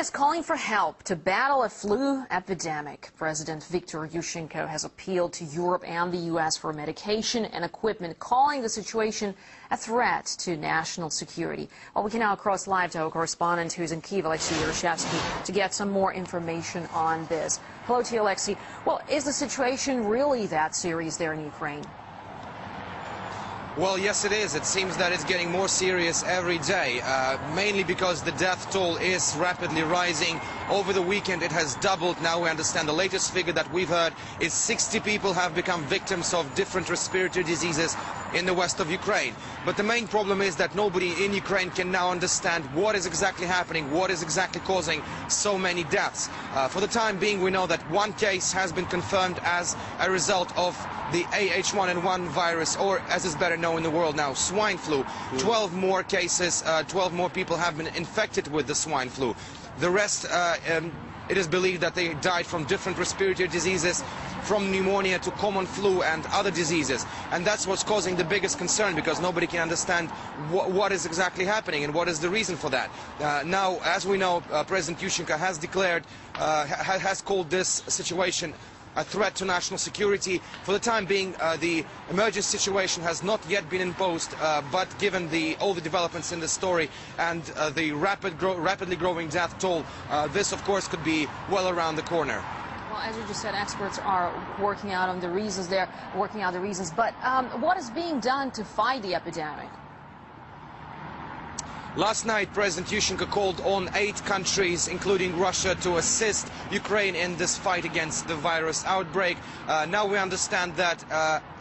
is calling for help to battle a flu epidemic. President Viktor Yushchenko has appealed to Europe and the U.S. for medication and equipment, calling the situation a threat to national security. Well, we can now cross live to our correspondent who's in Kyiv, Alexei Yershevsky, to get some more information on this. Hello to you, Alexei. Well, is the situation really that serious there in Ukraine? Well, yes, it is. It seems that it's getting more serious every day, mainly because the death toll is rapidly rising. Over the weekend, it has doubled. Now we understand the latest figure that we've heard is 60 people have become victims of different respiratory diseases in the west of Ukraine. But the main problem is that nobody in Ukraine can now understand what is exactly happening, what is exactly causing so many deaths. For the time being, we know that one case has been confirmed as a result of the H1N1 virus, or as is better known in the world now, swine flu. 12 more cases, 12 more people have been infected with the swine flu. The rest, it is believed that they died from different respiratory diseases, from pneumonia to common flu and other diseases. And that's what's causing the biggest concern, because nobody can understand what is exactly happening and what is the reason for that. Now, as we know, President Yushchenko has declared, has called this situation a threat to national security. For the time being, the emergency situation has not yet been imposed, but given all the developments in the story and the rapidly growing death toll, this of course could be well around the corner. Well, as you just said, experts are working out on the reasons there, but what is being done to fight the epidemic? Last night, President Yushchenko called on 8 countries, including Russia, to assist Ukraine in this fight against the virus outbreak. Now we understand that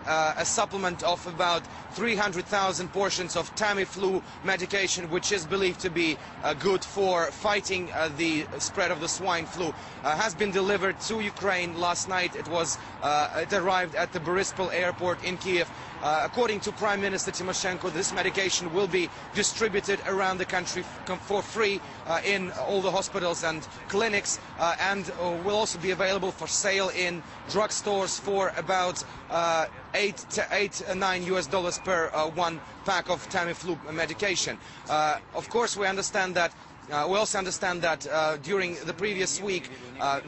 a supplement of about 300,000 portions of Tamiflu medication, which is believed to be good for fighting the spread of the swine flu, has been delivered to Ukraine last night. It arrived at the Borispol airport in Kiev. According to Prime Minister Tymoshenko, this medication will be distributed around the country for free in all the hospitals and clinics, and will also be available for sale in drugstores for about $8 to $9 per one pack of Tamiflu medication. Of course, we understand that. We also understand that during the previous week,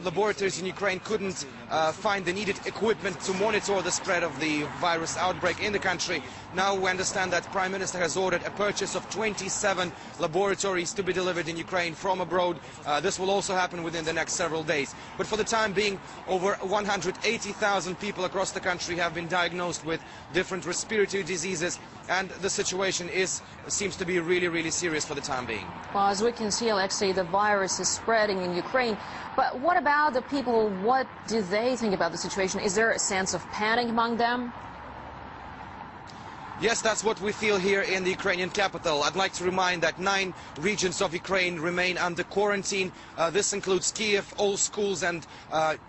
laboratories in Ukraine couldn't find the needed equipment to monitor the spread of the virus outbreak in the country. Now we understand that Prime Minister has ordered a purchase of 27 laboratories to be delivered in Ukraine from abroad. This will also happen within the next several days. But for the time being, over 180,000 people across the country have been diagnosed with different respiratory diseases, and the situation seems to be really serious for the time being. Well, as we can see, Alexei, the virus is spreading in Ukraine. But what about the people? What do they think about the situation? Is there a sense of panic among them? Yes, that's what we feel here in the Ukrainian capital. I'd like to remind that 9 regions of Ukraine remain under quarantine. This includes Kiev. All schools and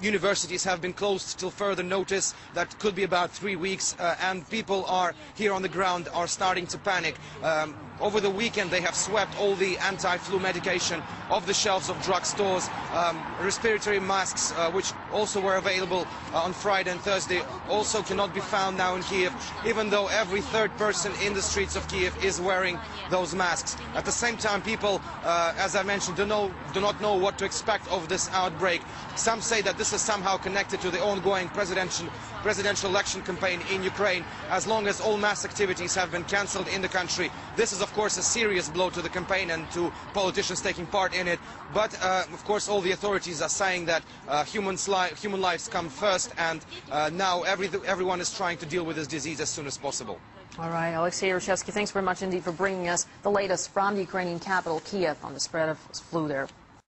universities have been closed till further notice. That could be about 3 weeks, and people are here on the ground are starting to panic. Over the weekend, they have swept all the anti-flu medication off the shelves of drugstores. Respiratory masks, which also were available on Friday and Thursday, also cannot be found now in Kiev, even though every 3rd person in the streets of Kiev is wearing those masks. At the same time, people, as I mentioned, do not know what to expect of this outbreak. Some say that this is somehow connected to the ongoing presidential election campaign in Ukraine. As long as all mass activities have been cancelled in the country, this is of course a serious blow to the campaign and to politicians taking part in it. But of course all the authorities are saying that human lives come first, and now everyone is trying to deal with this disease as soon as possible. All right, Alexei Yershevsky, thanks very much indeed for bringing us the latest from the Ukrainian capital, Kiev, on the spread of flu there.